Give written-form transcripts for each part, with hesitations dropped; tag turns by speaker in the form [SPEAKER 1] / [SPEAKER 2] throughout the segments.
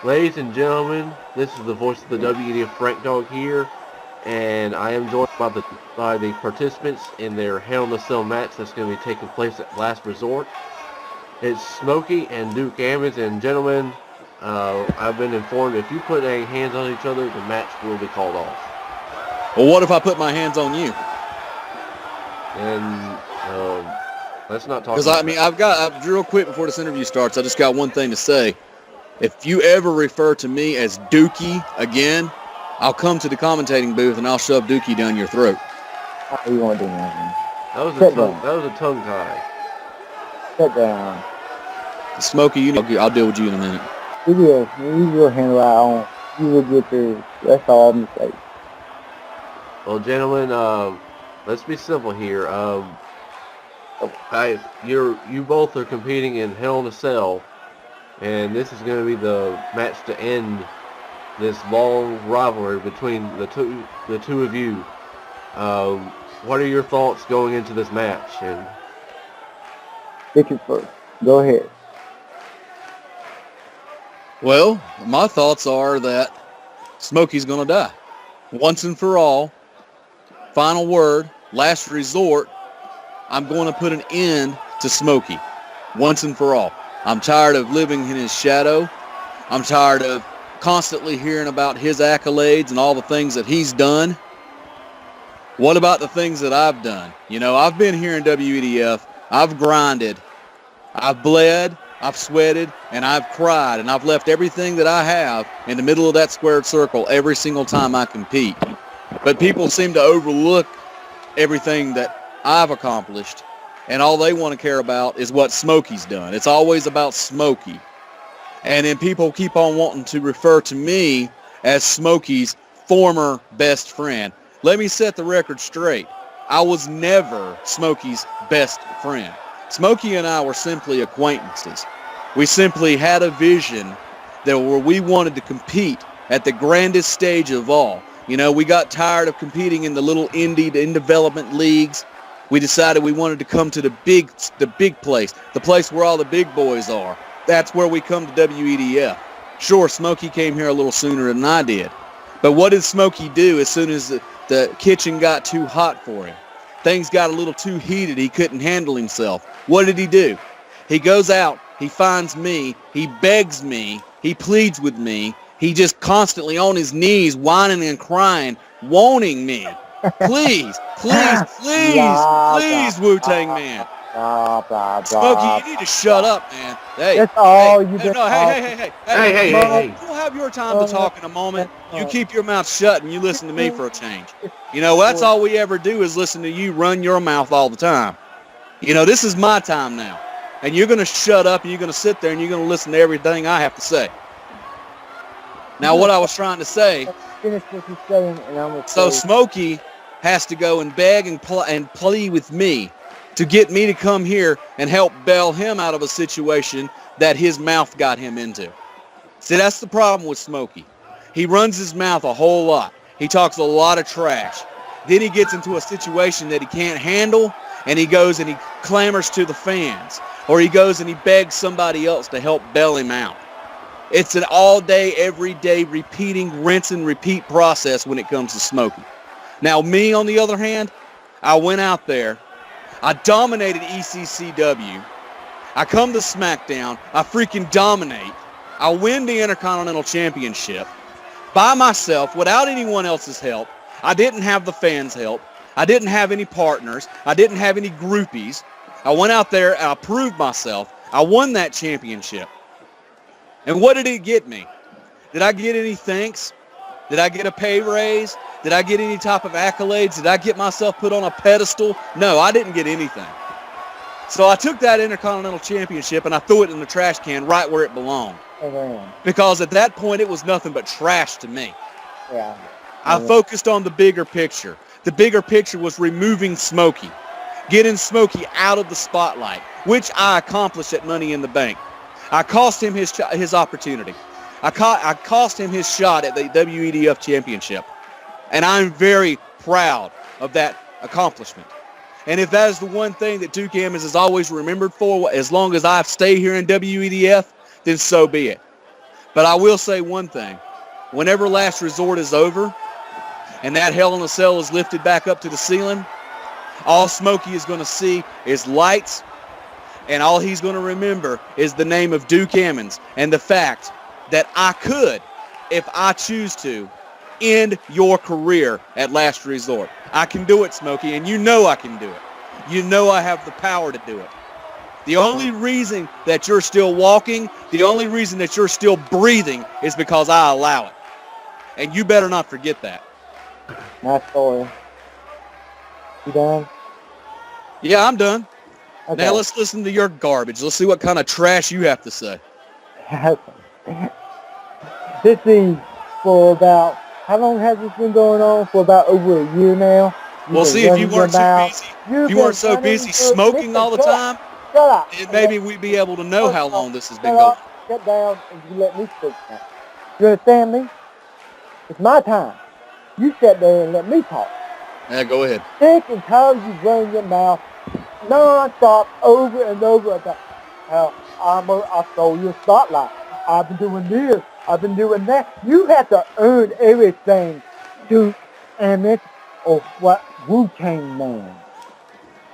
[SPEAKER 1] Ladies and gentlemen, this is the voice of the WEDF Frank Dawg here, and I am joined by the participants in their Hell in a Cell match that's going to be taking place at Last Resort. It's Smokey and Duke Ammons, and gentlemen, I've been informed if you put any hands on each other, the match will be called off.
[SPEAKER 2] Well, what if I put my hands on you?
[SPEAKER 1] And let's not talk.
[SPEAKER 2] Because I've got real quick before this interview starts. I just got one thing to say. If you ever refer to me as Dookie again, I'll come to the commentating booth and I'll shove Dookie down your throat.
[SPEAKER 3] How you want to do that?
[SPEAKER 1] That was a tongue tie.
[SPEAKER 3] Sit down.
[SPEAKER 2] Smokey, I'll deal with you in a minute.
[SPEAKER 3] You will handle our own. You will get through. That's all I'm saying.
[SPEAKER 1] Well, gentlemen, let's be simple here. You both are competing in Hell in a Cell, and this is going to be the match to end this long rivalry between the two of you. What are your thoughts going into this match? And
[SPEAKER 3] Richard first. Go ahead.
[SPEAKER 2] Well, my thoughts are that Smokey's going to die. Once and for all, final word, last resort, I'm going to put an end to Smokey. Once and for all. I'm tired of living in his shadow. I'm tired of constantly hearing about his accolades and all the things that he's done. What about the things that I've done? You know, I've been here in WEDF. I've grinded. I've bled. I've sweated. And I've cried. And I've left everything that I have in the middle of that squared circle every single time I compete. But people seem to overlook everything that I've accomplished. And all they want to care about is what Smokey's done. It's always about Smokey. And then people keep on wanting to refer to me as Smokey's former best friend. Let me set the record straight. I was never Smokey's best friend. Smokey and I were simply acquaintances. We simply had a vision that where we wanted to compete at the grandest stage of all. You know, we got tired of competing in the little indie in development leagues. We decided we wanted to come to the big place, the place where all the big boys are. That's where we come to WEDF. Sure, Smokey came here a little sooner than I did. But what did Smokey do as soon as the kitchen got too hot for him? Things got a little too heated. He couldn't handle himself. What did he do? He goes out. He finds me. He begs me. He pleads with me. He just constantly on his knees, whining and crying, wanting me. Please, Wu-Tang Man. Smokey, you need to shut up, man. Hey,
[SPEAKER 3] that's all
[SPEAKER 2] hey,
[SPEAKER 3] you
[SPEAKER 2] hey, no, hey. You'll have your time to talk in a moment. You keep your mouth shut and you listen to me for a change. You know, that's all we ever do is listen to you run your mouth all the time. You know, this is my time now. And you're going to shut up and you're going to sit there and you're going to listen to everything I have to say. Now, what I was trying to say,
[SPEAKER 3] finish what you're saying, and I'm gonna
[SPEAKER 2] so
[SPEAKER 3] say,
[SPEAKER 2] Smokey has to go and beg and plea with me to get me to come here and help bail him out of a situation that his mouth got him into. See, that's the problem with Smokey. He runs his mouth a whole lot. He talks a lot of trash. Then he gets into a situation that he can't handle, and he goes and he clamors to the fans, or he goes and he begs somebody else to help bail him out. It's an all-day, every-day, repeating, rinse and repeat process when it comes to Smokey. Now, me, on the other hand, I went out there. I dominated ECCW. I come to SmackDown. I freaking dominate. I win the Intercontinental Championship by myself without anyone else's help. I didn't have the fans' help. I didn't have any partners. I didn't have any groupies. I went out there and I proved myself. I won that championship. And what did it get me? Did I get any thanks? Did I get a pay raise? Did I get any type of accolades? Did I get myself put on a pedestal? No, I didn't get anything. So I took that Intercontinental Championship and I threw it in the trash can right where it belonged. Because at that point, it was nothing but trash to me.
[SPEAKER 3] Yeah.
[SPEAKER 2] I focused on the bigger picture. The bigger picture was removing Smokey, getting Smokey out of the spotlight, which I accomplished at Money in the Bank. I cost him his opportunity. I cost him his shot at the WEDF Championship. And I'm very proud of that accomplishment. And if that is the one thing that Duke Ammons is always remembered for, as long as I stay here in WEDF, then so be it. But I will say one thing. Whenever Last Resort is over and that Hell in a Cell is lifted back up to the ceiling, all Smokey is going to see is lights, and all he's going to remember is the name of Duke Ammons and the fact that I could, if I choose to, end your career at Last Resort. I can do it, Smokey, and you know I can do it. You know I have the power to do it. The only reason that you're still walking, the only reason that you're still breathing is because I allow it. And you better not forget that.
[SPEAKER 3] Nice story. You done?
[SPEAKER 2] Yeah, I'm done.
[SPEAKER 3] Okay.
[SPEAKER 2] Now let's listen to your garbage. Let's see what kind of trash you have to say.
[SPEAKER 3] This is for about, how long has this been going on? For about over a year now.
[SPEAKER 2] Well, see, if you weren't so busy, if you weren't so busy smoking all the time,
[SPEAKER 3] shut up.
[SPEAKER 2] then maybe we'd be able to know how long this has been going.
[SPEAKER 3] Shut down and you let me speak now. You understand me? It's my time. You sit there and let me talk.
[SPEAKER 2] Yeah, go ahead.
[SPEAKER 3] Sick and tired of you running your mouth non-stop over and over about how I stole your spotlight. I've been doing this. I've been doing that. You have to earn everything, Duke Ammons, or what, Wu-Tang Man.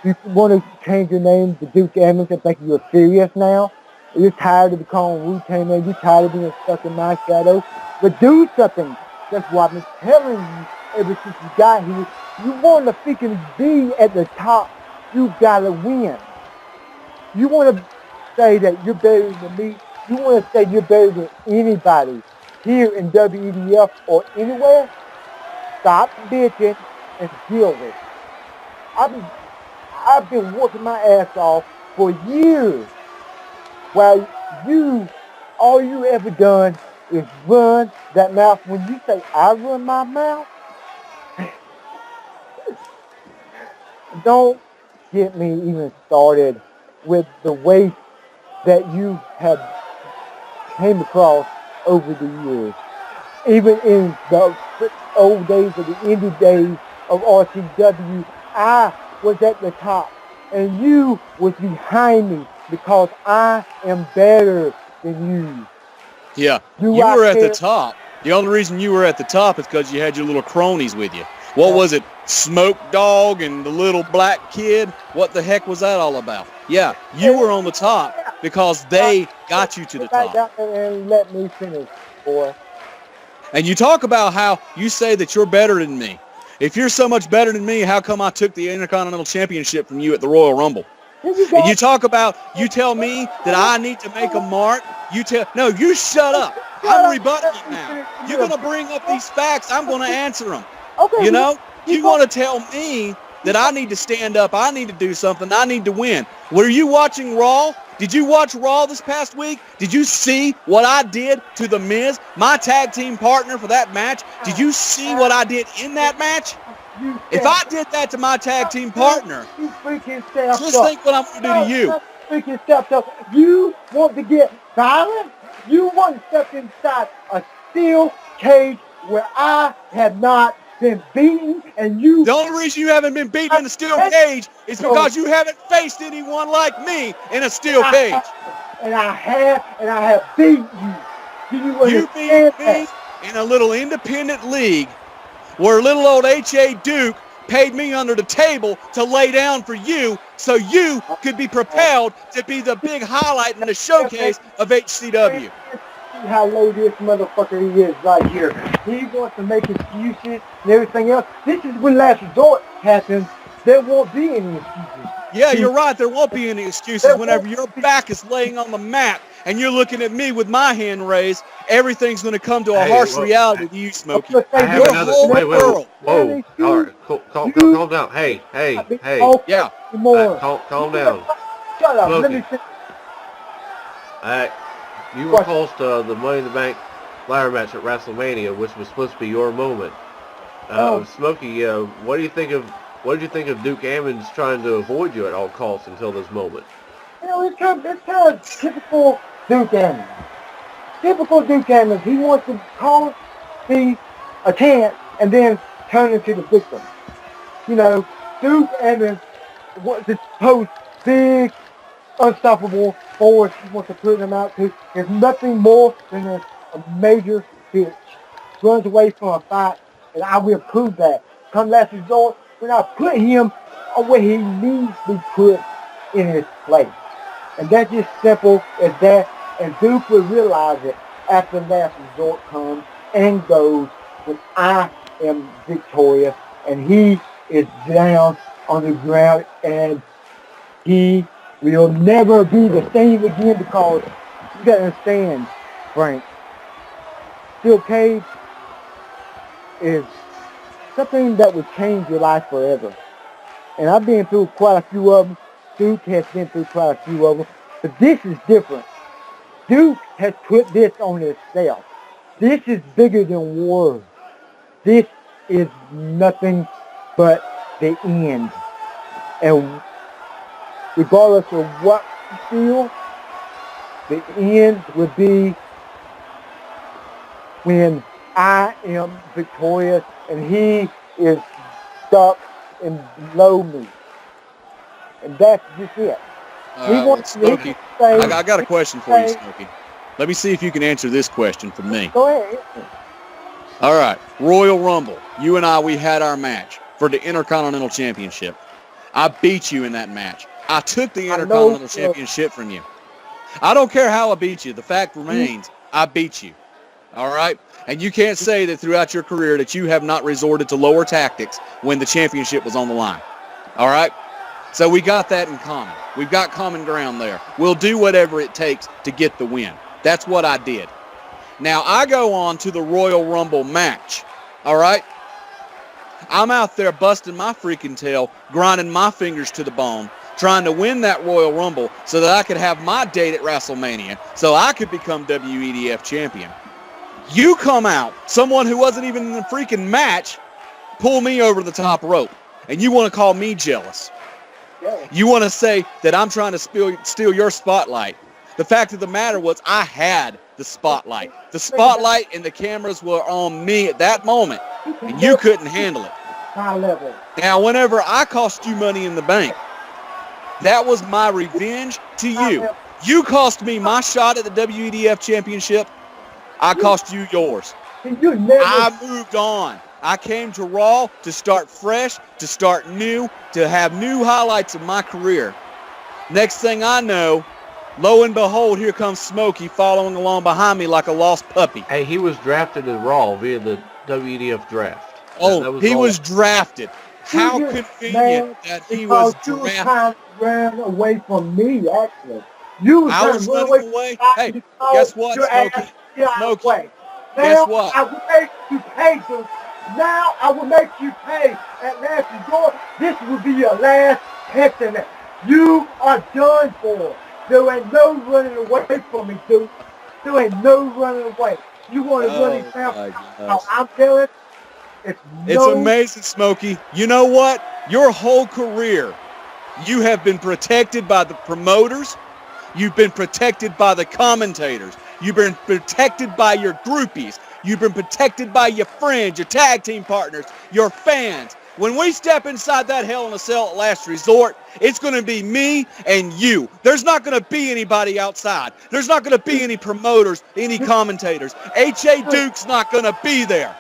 [SPEAKER 3] You want to change your name to Duke Ammons and think you're serious now? You're tired of being called Wu-Tang Man. You're tired of being stuck in my shadow. But do something. That's what I've been telling you ever since you got here. You want to freaking be at the top. You gotta win. You want to say that you're better than me. You want to say you're better than anybody here in WEDF or anywhere. Stop bitching and deal with it. I've been working my ass off for years, while all you ever done is run that mouth. When you say I run my mouth, don't get me even started with the waste that you have came across over the years. Even in the old days of the indie days of RCW, I was at the top and you was behind me because I am better than you.
[SPEAKER 2] Yeah, you were at the top. The only reason you were at the top is because you had your little cronies with you. What was it? Smoke Dawg and the little black kid? What the heck was that all about? Yeah, you were on the top because they got you to the top.
[SPEAKER 3] And let me finish, boy.
[SPEAKER 2] And you talk about how you say that you're better than me. If you're so much better than me, how come I took the Intercontinental Championship from you at the Royal Rumble? And you talk about, you tell me that I need to make a mark. No, you shut up. I'm rebutting it now. You're going to bring up these facts. I'm going to answer them.
[SPEAKER 3] Okay,
[SPEAKER 2] you know, you want to tell me that I need to stand up, I need to do something, I need to win. Were you watching Raw? Did you watch Raw this past week? Did you see what I did to The Miz, my tag team partner for that match? Did you see what I did in that match? If I did that to my tag team partner, just think what I'm going to do to you.
[SPEAKER 3] Freaking stepped up. You want to get violent? You want to step inside a steel cage where I have not been beaten, and you...
[SPEAKER 2] The only reason you haven't been beaten in a steel cage is because you haven't faced anyone like me in a steel cage.
[SPEAKER 3] And I have beaten you. Do you
[SPEAKER 2] beat me in a little independent league where little old H.A. Duke paid me under the table to lay down for you so you could be propelled to be the big highlight in the showcase of HCW.
[SPEAKER 3] How low this motherfucker is right here. He wants to make excuses and everything else. This is when Last Resort happens. There won't be any excuses.
[SPEAKER 2] Yeah, you're right. There won't be any excuses whenever your back is laying on the mat and you're looking at me with my hand raised. Everything's going to come to a harsh reality to you, Smokey.
[SPEAKER 1] I have another. Wait,
[SPEAKER 2] world.
[SPEAKER 1] Whoa. All right. Calm down. Hey.
[SPEAKER 2] Yeah.
[SPEAKER 1] Calm down.
[SPEAKER 3] Shut up.
[SPEAKER 1] Smokey.
[SPEAKER 3] Let me finish.
[SPEAKER 1] All right. You were close to the Money in the Bank ladder match at WrestleMania, which was supposed to be your moment. Smokey, what did you think of Duke Ammons trying to avoid you at all costs until this moment?
[SPEAKER 3] You know, it's kind of typical Duke Ammons. Typical Duke Ammons. He wants to cause a chance and then turn into the victim. You know, Duke Ammons wants to post unstoppable force he wants to put him out to. There's nothing more than a a major bitch, runs away from a fight, and I will prove that. Come last resort, when I put him where he needs to be put in his place. And that's just simple as that. And Duke will realize it after last resort comes and goes when I am victorious and he is down on the ground and he will never be the same again because you got to understand, Frank, steel cage is something that would change your life forever. And I've been through quite a few of them. Duke has been through quite a few of them. But this is different. Duke has put this on himself. This is bigger than words. This is nothing but the end. And regardless of what you feel, the end would be when I am victorious and he is stuck and below me. And that's just it.
[SPEAKER 2] Smokey, I got a question for you, Smokey. Let me see if you can answer this question for me.
[SPEAKER 3] Go ahead.
[SPEAKER 2] All right, Royal Rumble. You and I, we had our match for the Intercontinental Championship. I beat you in that match. I took the Intercontinental Championship from you. I don't care how I beat you. The fact remains, I beat you. All right? And you can't say that throughout your career that you have not resorted to lower tactics when the championship was on the line. All right? So we got that in common. We've got common ground there. We'll do whatever it takes to get the win. That's what I did. Now, I go on to the Royal Rumble match. All right? I'm out there busting my freaking tail, grinding my fingers to the bone, trying to win that Royal Rumble so that I could have my date at WrestleMania, so I could become WEDF champion. You come out, someone who wasn't even in the freaking match, pull me over the top rope, and you want to call me jealous.
[SPEAKER 3] Yeah.
[SPEAKER 2] You want to say that I'm trying to steal your spotlight. The fact of the matter was I had the spotlight. The spotlight and the cameras were on me at that moment, and you couldn't handle it.
[SPEAKER 3] High level.
[SPEAKER 2] Now, whenever I cost you money in the bank, that was my revenge to you. You cost me my shot at the WEDF championship. I cost you yours. I moved on. I came to Raw to start fresh, to start new, to have new highlights of my career. Next thing I know, lo and behold, here comes Smokey following along behind me like a lost puppy.
[SPEAKER 1] Hey, he was drafted to Raw via the WEDF draft.
[SPEAKER 2] He was drafted. How convenient that he was drafted.
[SPEAKER 3] You were trying to run away from me, actually. You were trying to run away.
[SPEAKER 2] Hey, guess what, Smokey? Smokey,
[SPEAKER 3] guess
[SPEAKER 2] what?
[SPEAKER 3] I will make you pay, dude. Now I will make you pay at last resort. This will be your last testament. You are done for. There ain't no running away from me, dude. There ain't no running away. You want to run it down? How I'm telling
[SPEAKER 2] it's amazing, Smokey. You know what? Your whole career, you have been protected by the promoters. You've been protected by the commentators. You've been protected by your groupies. You've been protected by your friends, your tag team partners, your fans. When we step inside that Hell in a Cell at Last Resort, it's going to be me and you. There's not going to be anybody outside. There's not going to be any promoters, any commentators. H.A. Duke's not going to be there.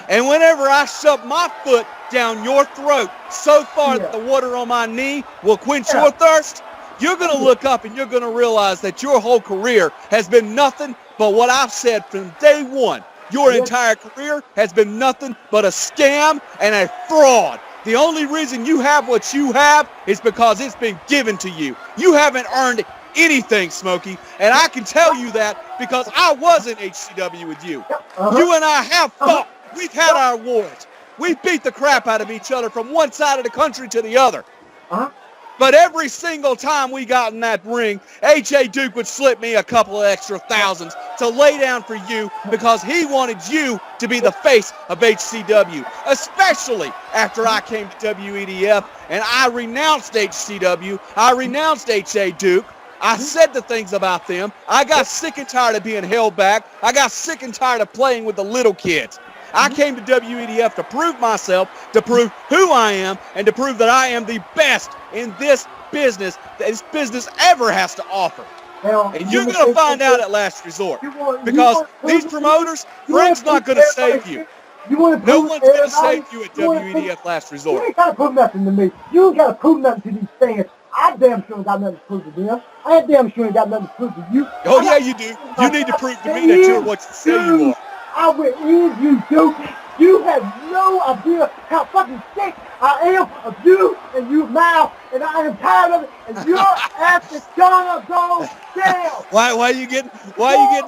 [SPEAKER 2] And whenever I shove my foot down your throat so far that the water on my knee will quench your thirst, you're going to look up and you're going to realize that your whole career has been nothing but what I've said from day one. Your entire career has been nothing but a scam and a fraud. The only reason you have what you have is because it's been given to you. You haven't earned anything, Smokey, and I can tell you that because I was in HCW with you. You and I have fought. We've had our wars. We beat the crap out of each other from one side of the country to the other. But every single time we got in that ring, H.A. Duke would slip me a couple of extra thousands to lay down for you because he wanted you to be the face of HCW, especially after I came to WEDF and I renounced HCW. I renounced H.A. Duke. I said the things about them. I got sick and tired of being held back. I got sick and tired of playing with the little kids. I came to WEDF to prove myself, to prove who I am, and to prove that I am the best in this business ever has to offer.
[SPEAKER 3] Now,
[SPEAKER 2] And you're going to find out at last resort. Because these promoters, Frank's not going to save you. No one's going to save you at WEDF last
[SPEAKER 3] You
[SPEAKER 2] resort.
[SPEAKER 3] ain't got to prove nothing to me. You ain't got to prove nothing to these fans. I damn sure ain't got nothing to prove to them. I damn sure ain't got nothing to prove to you.
[SPEAKER 2] Oh, yeah, you do. You need to prove to me that you're what you say you are.
[SPEAKER 3] I will end you, Duke. You have no idea how fucking sick I am of you and you mouth, and I am tired of it, and your ass is gonna go down.
[SPEAKER 2] Why are you getting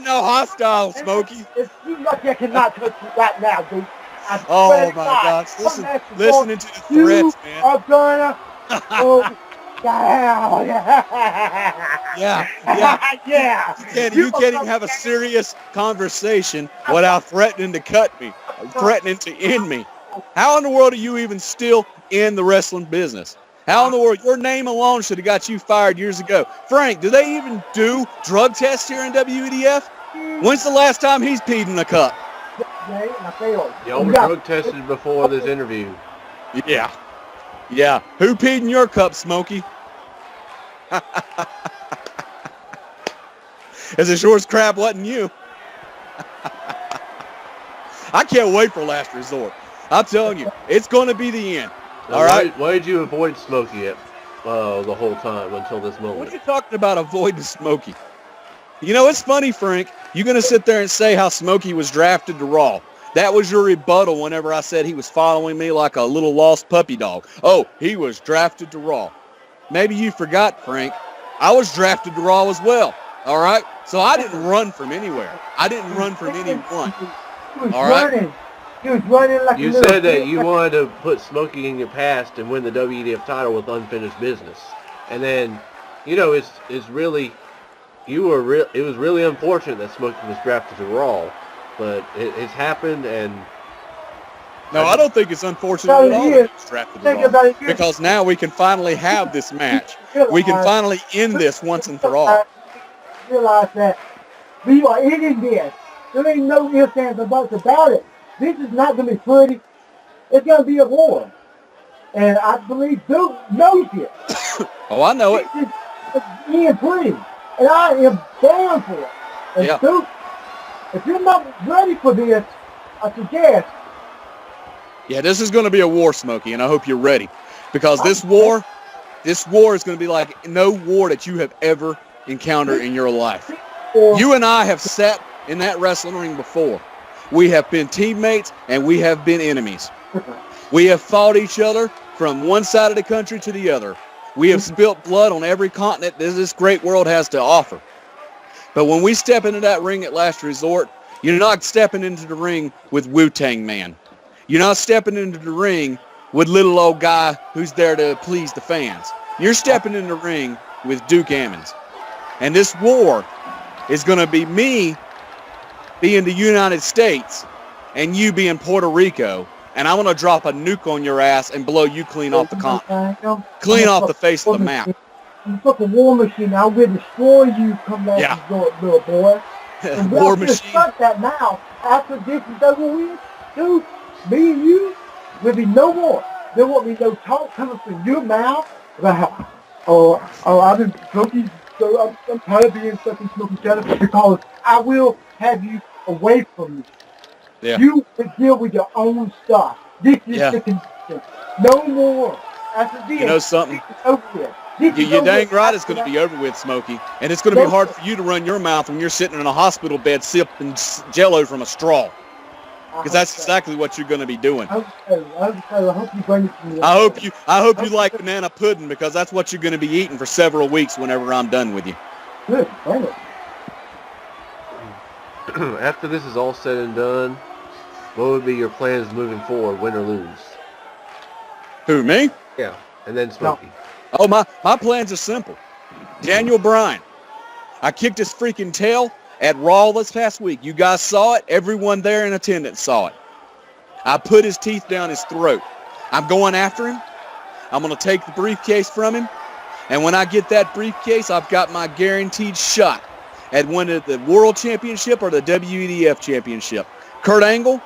[SPEAKER 2] all hostile, Smokey?
[SPEAKER 3] It seems like I cannot touch you right now, Duke.
[SPEAKER 2] Oh my gosh! Listening to the threats, man.
[SPEAKER 3] You are gonna go down.
[SPEAKER 2] Yeah.
[SPEAKER 3] Yeah.
[SPEAKER 2] You can't even have a serious conversation without threatening to cut me, threatening to end me. How in the world are you even still in the wrestling business? How in the world? Your name alone should have got you fired years ago. Frank, do they even do drug tests here in WEDF? When's the last time he's peed in a cup?
[SPEAKER 1] Y'all were drug tested before this interview.
[SPEAKER 2] Yeah. Who peed in your cup, Smokey? As it sure as crap wasn't you. I can't wait for last resort. I'm telling you, it's going to be the end.
[SPEAKER 1] Now,
[SPEAKER 2] all right?
[SPEAKER 1] Why did you avoid Smokey the whole time until this moment?
[SPEAKER 2] What are you talking about avoiding Smokey? You know, it's funny, Frank. You're going to sit there and say how Smokey was drafted to Raw. That was your rebuttal whenever I said he was following me like a little lost puppy dog. Oh, he was drafted to Raw. Maybe you forgot, Frank. I was drafted to Raw as well. All right? So I didn't run from anywhere. I didn't run from anyone. All right?
[SPEAKER 3] He was running like
[SPEAKER 1] you said that you wanted to put Smokey in your past and win the WEDF title with unfinished business. And then, you know, it was really unfortunate that Smokey was drafted to Raw. But it's happened, and
[SPEAKER 2] no, I don't think it's unfortunate at all that he was drafted to Raw, because now we can finally have this match. We can finally end this once and for all.
[SPEAKER 3] Realize that we are ending this. There ain't no ifs, ands, or buts about it. This is not going to be pretty. It's going to be a war, and I believe Duke knows it.
[SPEAKER 2] Oh, I know it.
[SPEAKER 3] It's being pretty, and I am down for it. And
[SPEAKER 2] yeah.
[SPEAKER 3] Duke, if you're not ready for this, I suggest.
[SPEAKER 2] Yeah, this is going to be a war, Smokey, and I hope you're ready. Because this war is going to be like no war that you have ever encountered in your life. You and I have sat in that wrestling ring before. We have been teammates, and we have been enemies. We have fought each other from one side of the country to the other. We have spilt blood on every continent that this great world has to offer. But when we step into that ring at last resort, you're not stepping into the ring with Wu-Tang Man. You're not stepping into the ring with little old guy who's there to please the fans. You're stepping in the ring with Duke Ammons. And this war is going to be me being the United States and you being Puerto Rico. And I'm going to drop a nuke on your ass and blow you clean off the continent. Clean off the face of the map.
[SPEAKER 3] I'm a fucking war machine. I will destroy you, come back little boy.
[SPEAKER 2] War machine.
[SPEAKER 3] Start that now. After this is over with, dude, me and you will be no more. There won't be no talk coming from your mouth about I've been smoking, so I'm tired of being stuck in smoking shadow because I will have you away from me.
[SPEAKER 2] Yeah.
[SPEAKER 3] You can deal with your own stuff. This is the condition. No more. After this,
[SPEAKER 2] you know something?
[SPEAKER 3] Over with.
[SPEAKER 2] You're dang right it's going to be over with, Smokey. And it's going to be hard for you to run your mouth when you're sitting in a hospital bed sipping Jell-O from a straw. Because that's exactly what you're going to be doing.
[SPEAKER 3] I hope you bring it to me.
[SPEAKER 2] I hope you like banana pudding, because that's what you're going to be eating for several weeks whenever I'm done with you.
[SPEAKER 3] Good, bring it.
[SPEAKER 1] After this is all said and done, what would be your plans moving forward, win or lose?
[SPEAKER 2] Who, me?
[SPEAKER 1] Yeah, and then Smokey.
[SPEAKER 2] Oh, my plans are simple. Daniel Bryan. I kicked his freaking tail at Raw this past week. You guys saw it. Everyone there in attendance saw it. I put his teeth down his throat. I'm going after him. I'm going to take the briefcase from him. And when I get that briefcase, I've got my guaranteed shot at winning the World Championship or the WEDF Championship. Kurt Angle,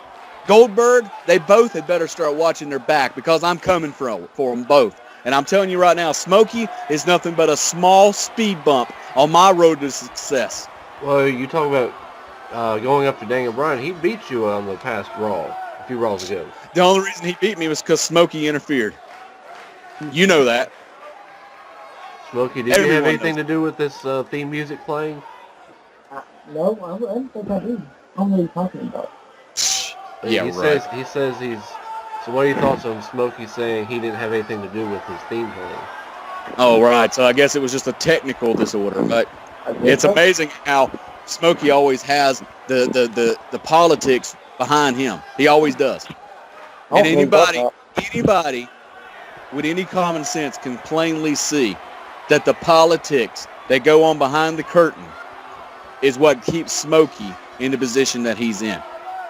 [SPEAKER 2] Goldberg, they both had better start watching their back, because I'm coming for them both. And I'm telling you right now, Smokey is nothing but a small speed bump on my road to success.
[SPEAKER 1] Well, you talk about going up to Daniel Bryan. He beat you on the past Raw, a few Raws ago.
[SPEAKER 2] The only reason he beat me was because Smokey interfered. You know that.
[SPEAKER 1] Smokey, did you have anything to do with this theme music playing?
[SPEAKER 3] No, I don't think I do. I don't know what you're talking about.
[SPEAKER 2] Yeah,
[SPEAKER 1] he
[SPEAKER 2] right.
[SPEAKER 1] He says he's. So what are your thoughts on Smokey saying he didn't have anything to do with his theme playing?
[SPEAKER 2] Oh, right. So I guess it was just a technical disorder. But it's amazing how Smokey always has the politics behind him. He always does. And anybody with any common sense can plainly see that the politics that go on behind the curtain is what keeps Smokey in the position that he's in.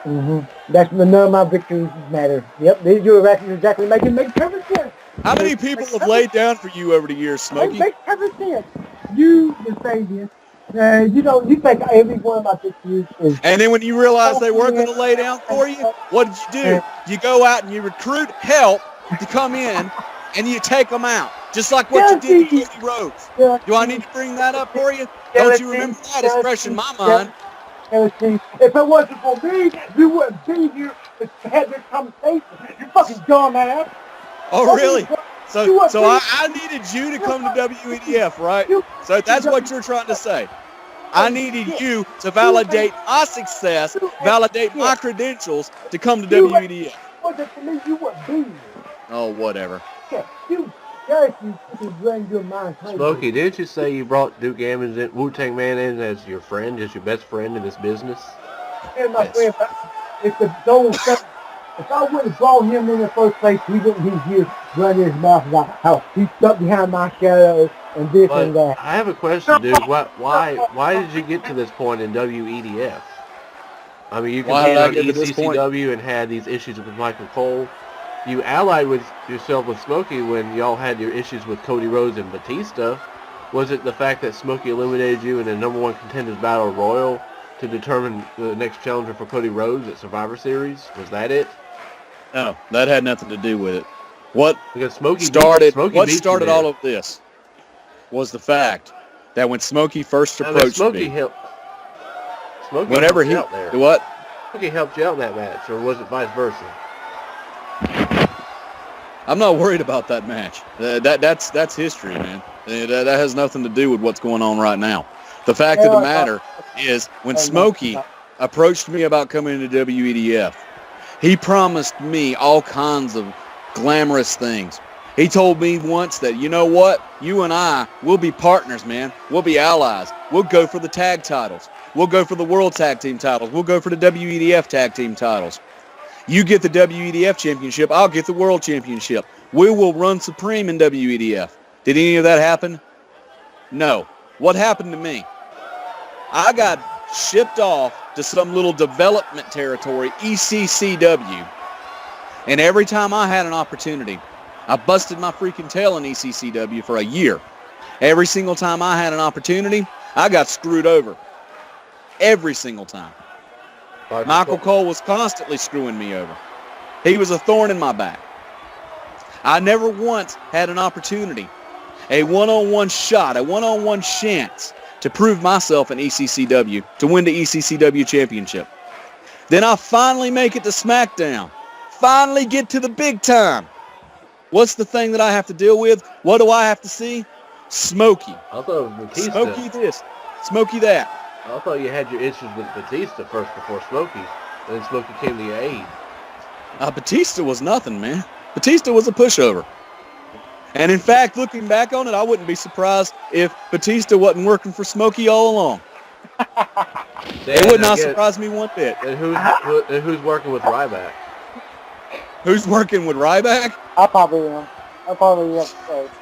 [SPEAKER 3] Mm-hmm. That's none of my victories matter. Yep, these are exactly make perfect sense.
[SPEAKER 2] How many people have laid down for you over the years, Smokey?
[SPEAKER 3] Make perfect sense. You can say this. You think every one of my victories is...
[SPEAKER 2] And then when you realize they weren't going to lay down for you, what did you do? You go out and you recruit help to come in, and you take them out. Just like what you did to Cody Rhodes. Do I need to bring that up for you? Don't you remember that? It's fresh in my mind.
[SPEAKER 3] If it wasn't for me, you wouldn't be here to have this conversation. You fucking dumbass.
[SPEAKER 2] Oh, really? So I needed you to come to WEDF, right? So that's what you're trying to say. I needed you to validate my success, validate my credentials to come to WEDF.
[SPEAKER 3] If it wasn't for me, you wouldn't be here.
[SPEAKER 2] Oh, whatever.
[SPEAKER 1] Smokey, didn't you say you brought Duke Ammons in, Wu-Tang Man in as your friend, as your best friend in this business?
[SPEAKER 3] Yeah, my friend, if I would have brought him in the first place, he wouldn't be here running his mouth about how he stuck behind my shadow and this and that.
[SPEAKER 1] I have a question, dude. Why did you get to this point in WEDF? I mean, you competed on ECCW and had these issues with Michael Cole. You allied with yourself with Smokey when y'all had your issues with Cody Rhodes and Batista. Was it the fact that Smokey eliminated you in the #1 Contenders Battle Royal to determine the next challenger for Cody Rhodes at Survivor Series? Was that it?
[SPEAKER 2] No, that had nothing to do with it. What started all of this was the fact that when Smokey first approached me, whenever he
[SPEAKER 1] out there.
[SPEAKER 2] What?
[SPEAKER 1] Smokey helped you out in that match, or was it vice versa?
[SPEAKER 2] I'm not worried about that match. That's history, man. That has nothing to do with what's going on right now. The fact of the matter is, when Smokey approached me about coming into WEDF, he promised me all kinds of glamorous things. He told me once that, you know what? You and I, we'll be partners, man. We'll be allies. We'll go for the tag titles. We'll go for the World Tag Team titles. We'll go for the WEDF Tag Team titles. You get the WEDF Championship, I'll get the World Championship. We will run supreme in WEDF. Did any of that happen? No. What happened to me? I got shipped off to some little development territory, ECCW. And every time I had an opportunity, I busted my freaking tail in ECCW for a year. Every single time I had an opportunity, I got screwed over. Every single time. Michael Cole was constantly screwing me over. He was a thorn in my back. I never once had an opportunity, a one-on-one shot, a one-on-one chance to prove myself in ECCW, to win the ECCW championship. Then I finally make it to SmackDown. Finally get to the big time. What's the thing that I have to deal with? What do I have to see? Smokey.
[SPEAKER 1] I thought it was Batista.
[SPEAKER 2] Smokey this. Smokey that.
[SPEAKER 1] I thought you had your issues with Batista first before Smokey. And then Smokey came to your aid.
[SPEAKER 2] Batista was nothing, man. Batista was a pushover. And in fact, looking back on it, I wouldn't be surprised if Batista wasn't working for Smokey all along. It would not surprise me one bit.
[SPEAKER 1] And who's working with Ryback?
[SPEAKER 2] Who's working with Ryback?
[SPEAKER 3] I probably am.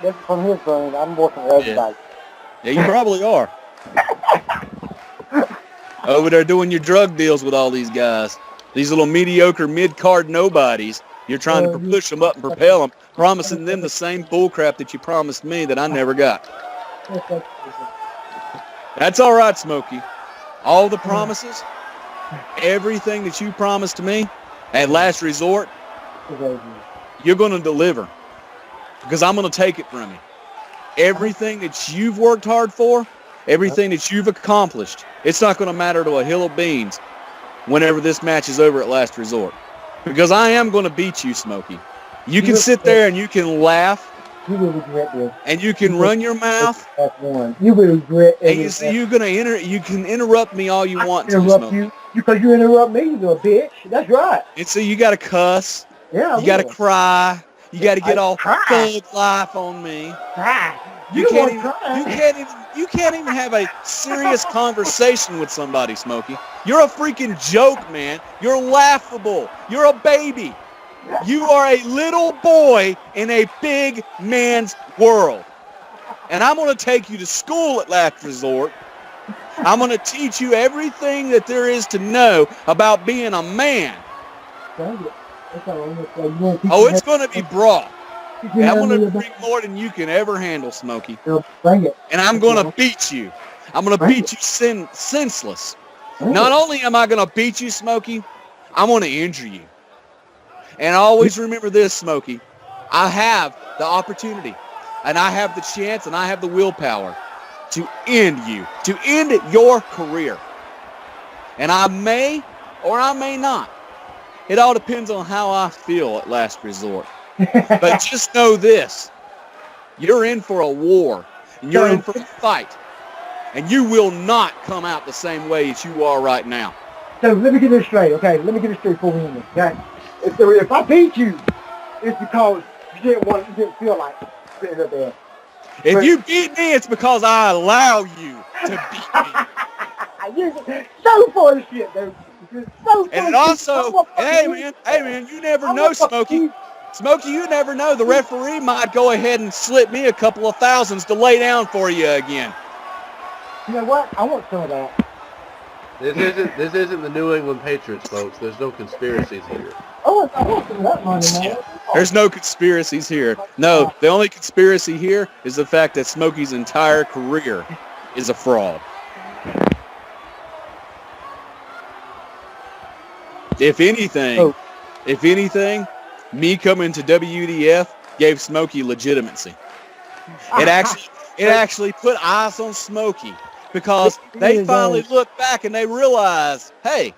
[SPEAKER 3] This from his brain. I'm working with everybody.
[SPEAKER 2] Yeah, you probably are. Over there doing your drug deals with all these guys. These little mediocre mid-card nobodies. You're trying to push them up and propel them, promising them the same bullcrap that you promised me that I never got. That's all right, Smokey. All the promises, everything that you promised to me, at last resort, you're going to deliver. Because I'm going to take it from you. Everything that you've worked hard for, everything that you've accomplished, it's not going to matter to a hill of beans whenever this match is over at Last Resort. Because I am going to beat you, Smokey. You can sit there and you can laugh.
[SPEAKER 3] You will regret this.
[SPEAKER 2] And you can run your mouth.
[SPEAKER 3] You will regret
[SPEAKER 2] And you see, you can interrupt me all you want to,
[SPEAKER 3] interrupt
[SPEAKER 2] Smokey.
[SPEAKER 3] you because you interrupt me, you little bitch. That's right.
[SPEAKER 2] And so you got to cuss.
[SPEAKER 3] Yeah,
[SPEAKER 2] you got to cry. You got to get all
[SPEAKER 3] cry.
[SPEAKER 2] thug life on me.
[SPEAKER 3] Cry.
[SPEAKER 2] You can't even have a serious conversation with somebody, Smokey. You're a freaking joke, man. You're laughable. You're a baby. You are a little boy in a big man's world. And I'm going to take you to school at Last Resort. I'm going to teach you everything that there is to know about being a man. Oh, it's going to be broad. And I'm going to bring more than you can ever handle, Smokey.
[SPEAKER 3] Bring it.
[SPEAKER 2] And I'm going to beat you. I'm going to beat you senseless. Not only am I going to beat you, Smokey, I'm going to injure you. And always remember this, Smokey. I have the opportunity, and I have the chance, and I have the willpower to end you, to end your career. And I may or I may not. It all depends on how I feel at Last Resort. But just know this. You're in for a war, and you're in for a fight. And you will not come out the same way as you are right now.
[SPEAKER 3] So let me get this straight, okay? Let me get this straight before we end this, okay? If I beat you, it's because you didn't feel like sitting up there.
[SPEAKER 2] If you beat me, it's because I allow you to beat me.
[SPEAKER 3] You're so full of shit, dude. You're so full
[SPEAKER 2] and
[SPEAKER 3] of shit.
[SPEAKER 2] Also, hey man, you never know, Smokey. Smokey, you never know. The referee might go ahead and slip me a couple of thousands to lay down for you again.
[SPEAKER 3] You know what? I want some of that.
[SPEAKER 1] This isn't the New England Patriots, folks. There's no conspiracies here.
[SPEAKER 3] I want some of that money, man.
[SPEAKER 2] Yeah. There's no conspiracies here. No, the only conspiracy here is the fact that Smokey's entire career is a fraud. If anything, me coming to WEDF gave Smokey legitimacy. It actually put eyes on Smokey because they finally looked back and they realized, hey,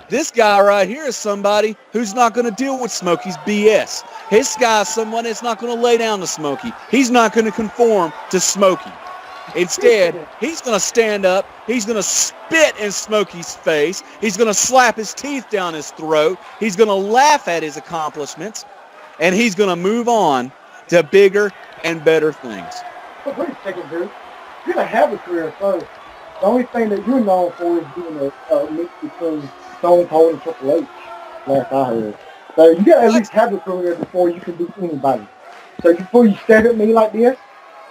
[SPEAKER 2] this guy right here is somebody who's not going to deal with Smokey's BS. This guy's someone that's not going to lay down to Smokey. He's not going to conform to Smokey. Instead, he's going to stand up. He's going to spit in Smokey's face. He's going to slap his teeth down his throat. He's going to laugh at his accomplishments. And he's going to move on to bigger and better things.
[SPEAKER 3] But wait a second, dude. You're going to have a career first. The only thing that you're known for is being a mix between Stone Cold and Triple H, last I heard. So you got to at least have a career before you can beat anybody. So before you stare at me like this,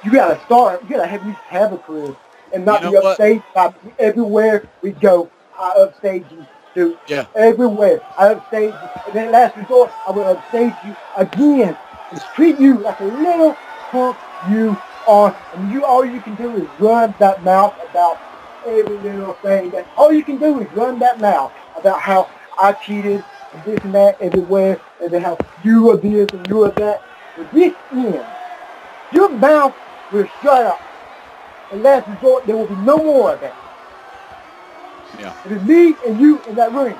[SPEAKER 3] you got to start. You got to at least have a career and not be upstaged by everywhere we go. I upstage you, dude. Yeah. Everywhere. I upstage you. And then Last Resort, I will upstage you again. Just treat you like a little punk you are. And all you can do is run that mouth about every little thing. All you can do is run that mouth about how I cheated and this and that everywhere, and then how you are this and you are that. But this end, your mouth will shut up. And Last Resort, there will be no more of that.
[SPEAKER 2] Yeah.
[SPEAKER 3] It is me and you in that ring.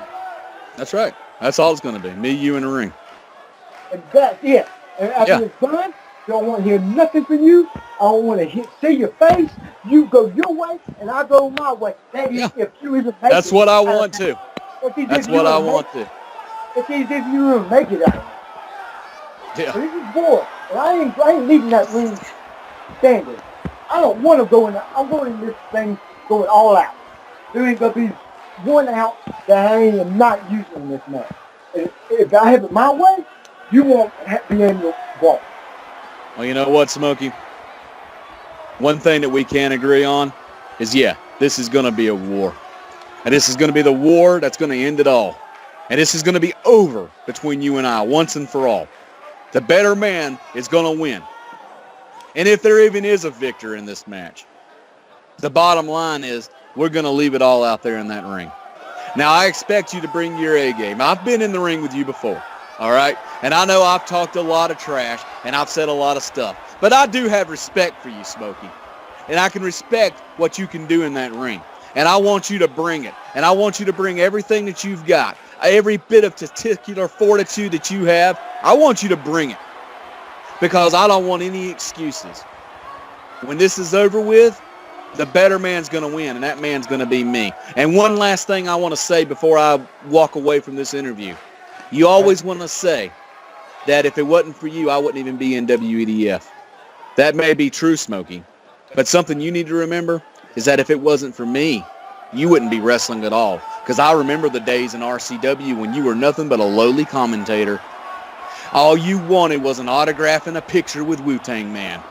[SPEAKER 2] That's right. That's all it's going to be. Me, you, in the ring.
[SPEAKER 3] And that's it. And after it's done, don't want to hear nothing from you. I don't want to see your face. You go your way, and I go my way. That is if you even make
[SPEAKER 2] That's
[SPEAKER 3] it.
[SPEAKER 2] what I want to. That's what I want to.
[SPEAKER 3] It's easy if you even make it out.
[SPEAKER 2] Yeah.
[SPEAKER 3] So this is war. And I ain't leaving that ring standing. I don't want to go in there. I'm going in this thing going all out. There ain't going to be one out that I am not using in this match. If I have it my way, you won't be able to walk.
[SPEAKER 2] Well, you know what, Smokey? One thing that we can agree on is, this is going to be a war. And this is going to be the war that's going to end it all. And this is going to be over between you and I once and for all. The better man is going to win. And if there even is a victor in this match, the bottom line is we're going to leave it all out there in that ring. Now, I expect you to bring your A game. I've been in the ring with you before, all right? And I know I've talked a lot of trash and I've said a lot of stuff. But I do have respect for you, Smokey. and I can respect what you can do in that ring. And I want you to bring it. And I want you to bring everything that you've got, every bit of testicular fortitude that you have. I want you to bring it, because I don't want any excuses. When this is over with, the better man's going to win, and that man's going to be me. And one last thing I want to say before I walk away from this interview. You always want to say that if it wasn't for you, I wouldn't even be in WEDF. That may be true, Smokey. But something you need to remember is that if it wasn't for me, you wouldn't be wrestling at all. Because I remember the days in RCW when you were nothing but a lowly commentator. All you wanted was an autograph and a picture with Wu-Tang Man.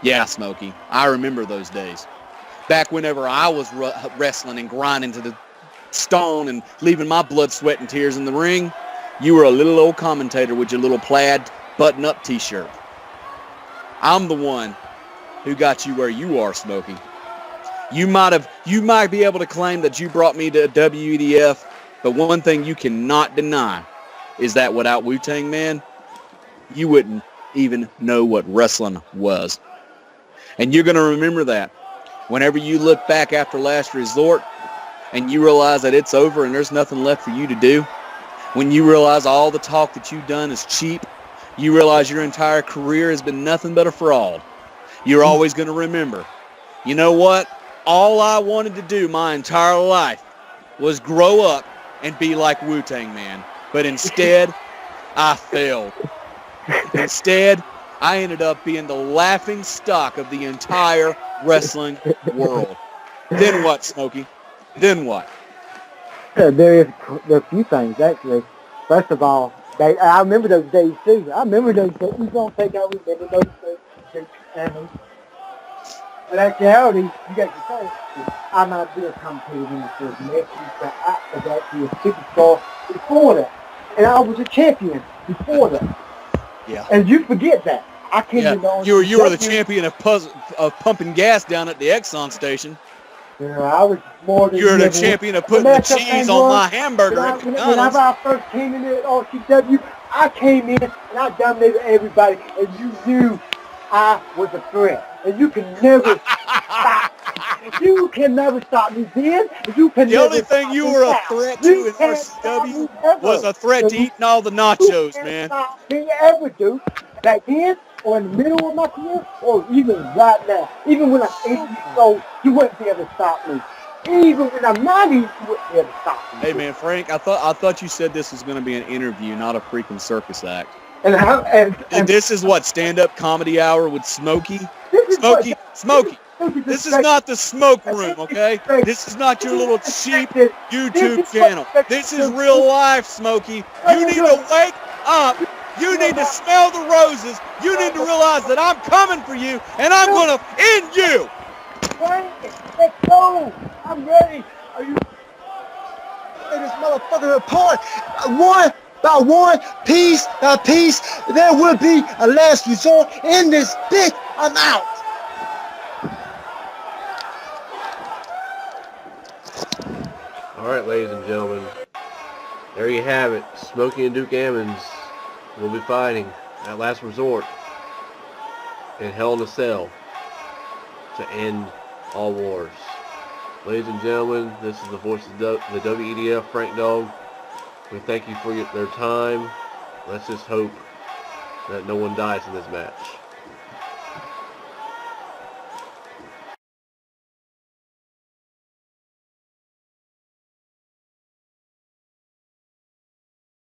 [SPEAKER 2] Yeah, Smokey, I remember those days. Back whenever I was wrestling and grinding to the stone and leaving my blood, sweat, and tears in the ring, you were a little old commentator with your little plaid button-up T-shirt. I'm the one who got you where you are, Smokey. You might be able to claim that you brought me to WEDF, but one thing you cannot deny is that without Wu-Tang Man, you wouldn't even know what wrestling was. And you're going to remember that whenever you look back after Last Resort and you realize that it's over and there's nothing left for you to do. When you realize all the talk that you've done is cheap, you realize your entire career has been nothing but a fraud. You're always going to remember, you know what? All I wanted to do my entire life was grow up and be like Wu-Tang Man. But instead, I failed. Instead, I ended up being the laughing stock of the entire wrestling world. Then what, Smokey? Then what?
[SPEAKER 3] There are a few things, actually. First of all, I remember those days, too. I remember those days. You don't think I remember those days. But actuality, you got to say, I might be a commentator in the first match, but I was actually a superstar before that. And I was a champion before that.
[SPEAKER 2] Yeah.
[SPEAKER 3] And you forget that. I can't remember.
[SPEAKER 2] You were the champion of pumping gas down at the Exxon station.
[SPEAKER 3] Yeah, I was more than
[SPEAKER 2] You're the champion of putting the cheese on my hamburger at McDonald's.
[SPEAKER 3] Whenever I first came in at RCW, I came in and I dominated everybody, and you knew I was a threat. And you can never stop. You can never stop me then.
[SPEAKER 2] The only thing you were a threat to in RCW was a threat to eating all the nachos, man.
[SPEAKER 3] Can you ever do back then, or in the middle of my career, or even right now? Even when I'm 8 years old, you wouldn't be able to stop me. Even when I'm 90, you wouldn't be able to stop me.
[SPEAKER 2] Hey, man, Frank, I thought you said this was going to be an interview, not a freaking circus act.
[SPEAKER 3] And
[SPEAKER 2] this is what, stand-up comedy hour with Smokey? Smokey. This is not the smoke room, okay? This is not your little cheap YouTube channel. This is real life, Smokey. You need to wake up. You need to smell the roses. You need to realize that I'm coming for you, and I'm going to end you.
[SPEAKER 3] Let's go. I'm ready. Are you?
[SPEAKER 4] This motherfucker apart. By one, piece by piece, there will be a last resort in this bitch. I'm out.
[SPEAKER 1] All right, ladies and gentlemen, there you have it. Smokey and Duke Ammons will be fighting at Last Resort in Hell in a Cell to end all wars. Ladies and gentlemen, this is the voice of the WEDF, Frank Dawg. We thank you for their time. Let's just hope that no one dies in this match.